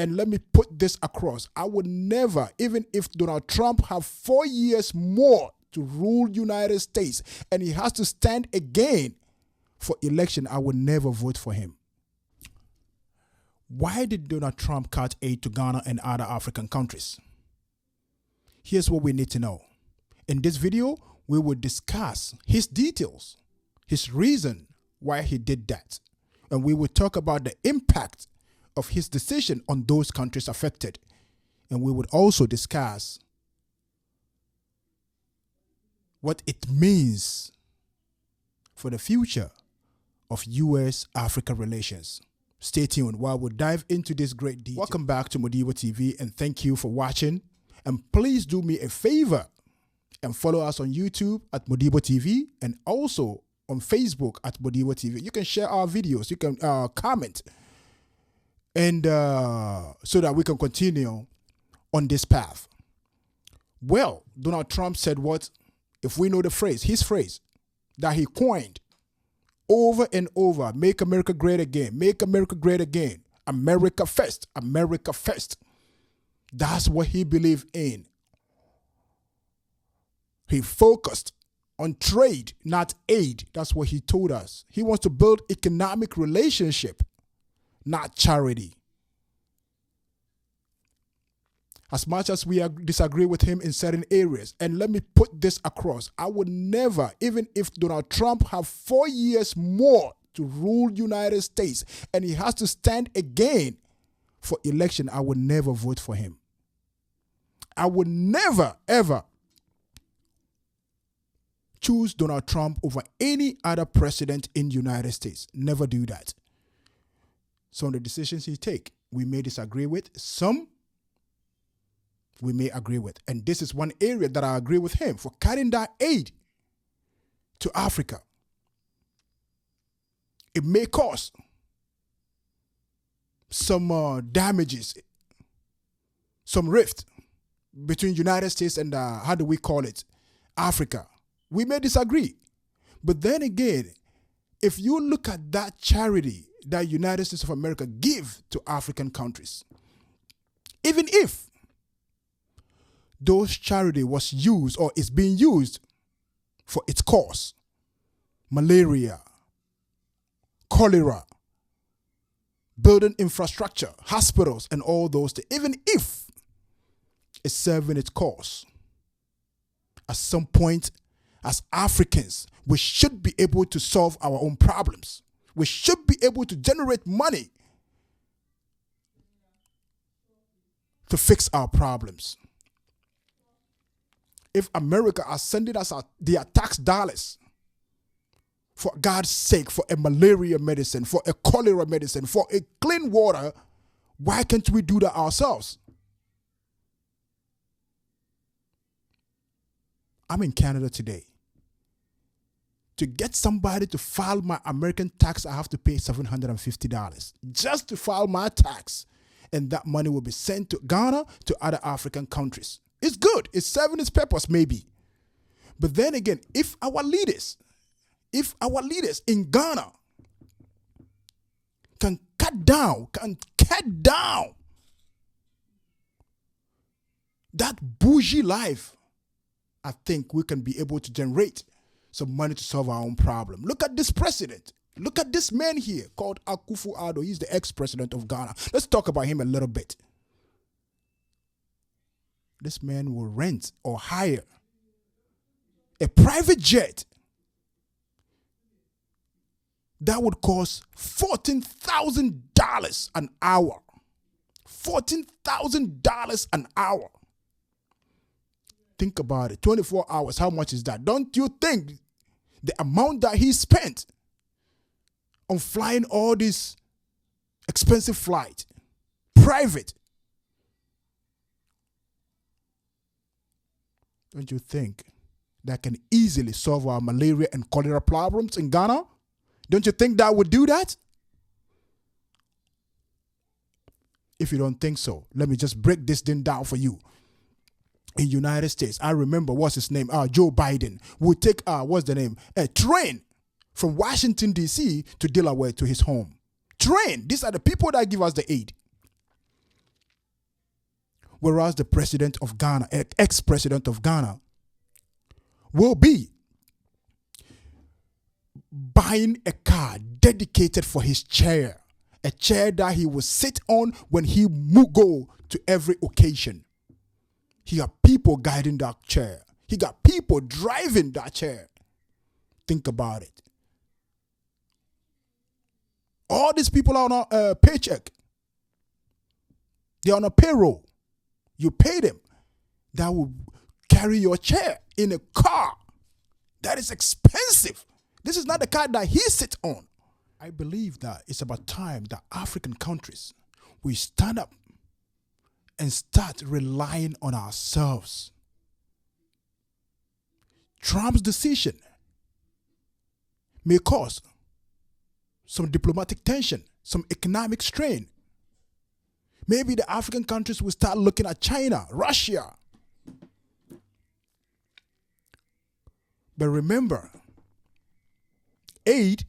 And let me put this across. I would never, even if Donald Trump have 4 years more to rule United States and he has to stand again for election, I would never vote for him. Why did Donald Trump cut aid to Ghana and other African countries? Here's what we need to know. In this video, we will discuss his details, his reason why he did that. And we will talk about the impact of his decision on those countries affected. And we would also discuss what it means for the future of U.S.-Africa relations. Stay tuned while we dive into this great detail. Welcome back to Modibo TV and thank you for watching. And please do me a favor and follow us on YouTube at Modibo TV and also on Facebook at Modibo TV. You can share our videos, you can comment, and so that we can continue on this path. Well, Donald Trump said what? If we know the phrase, his phrase that he coined over and over, make America great again, make America great again, America first, America first. That's what he believed in. He focused on trade, not aid. That's what he told us. He wants to build economic relationship, not charity. As much as we disagree with him in certain areas, and let me put this across, I would never, even if Donald Trump have 4 years more to rule United States and he has to stand again for election, I would never vote for him. I would never, ever choose Donald Trump over any other president in the United States. Never do that. Some of the decisions he take, we may disagree with. Some we may agree with. And this is one area that I agree with him for cutting that aid to Africa. It may cause some damages, some rift between United States and, how do we call it, Africa. We may disagree. But then again, if you look at that charity that United States of America give to African countries, even if those charity was used or is being used for its cause, malaria, cholera, building infrastructure, hospitals, and all those things, even if it's serving its cause, at some point, as Africans, we should be able to solve our own problems. We should be able to generate money to fix our problems. If America are sending us their tax dollars, for God's sake, for a malaria medicine, for a cholera medicine, for a clean water, why can't we do that ourselves? I'm in Canada today. To get somebody to file my American tax, I have to pay $750 just to file my tax. And that money will be sent to Ghana, to other African countries. It's good. It's serving its purpose, maybe. But then again, if our leaders in Ghana can cut down that bougie life, I think we can be able to generate some money to solve our own problem. Look at this president. Look at this man here called Akufo-Addo. He's the ex-president of Ghana. Let's talk about him a little bit. This man will rent or hire a private jet that would cost $14,000 an hour. $14,000 an hour. Think about it. 24 hours, how much is that? Don't you think the amount that he spent on flying all these expensive flights, private, don't you think that can easily solve our malaria and cholera problems in Ghana? Don't you think that would do that? If you don't think so, let me just break this thing down for you. In United States, I remember, what's his name? Joe Biden would take, a train from Washington, D.C. to Delaware to his home. Train. These are the people that give us the aid. whereas the president of Ghana, ex-president of Ghana, will be buying a car dedicated for his chair, a chair that he will sit on when he go to every occasion. He got people guiding that chair. He got people driving that chair. Think about it. All these people are on a paycheck. They're on a payroll. You pay them. That will carry your chair in a car. That is expensive. This is not the car that he sits on. I believe that it's about time that African countries, we stand up and start relying on ourselves. Trump's decision may cause some diplomatic tension, some economic strain. Maybe the African countries will start looking at China, Russia. But remember, aid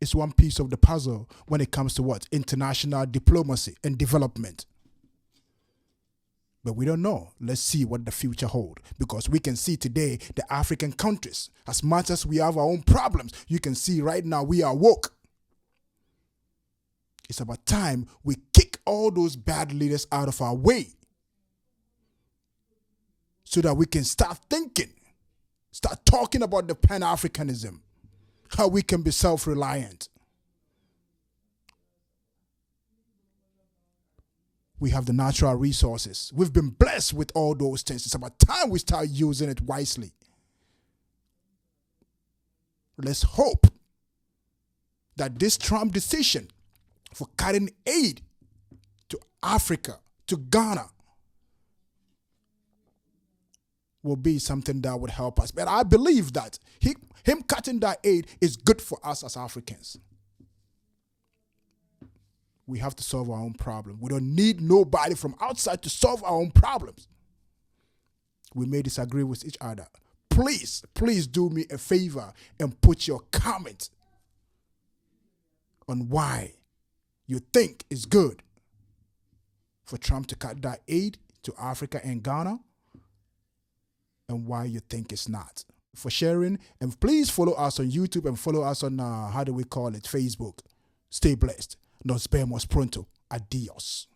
is one piece of the puzzle when it comes to what? International diplomacy and development. But we don't know. Let's see what the future holds. Because we can see today the African countries, as much as we have our own problems, you can see right now we are woke. It's about time we kick all those bad leaders out of our way so that we can start thinking, start talking about the Pan-Africanism, how we can be self-reliant. We have the natural resources. We've been blessed with all those things. It's about time we start using it wisely. Let's hope that this Trump decision for cutting aid to Africa, to Ghana, will be something that would help us. But I believe that him cutting that aid is good for us as Africans. We have to solve our own problem. We don't need nobody from outside to solve our own problems. We may disagree with each other. Please, please do me a favor and put your comment on why you think it's good for Trump to cut that aid to Africa and Ghana, and why you think it's not. For sharing, and please follow us on YouTube and follow us on, Facebook. Stay blessed. Nos vemos pronto. Adios.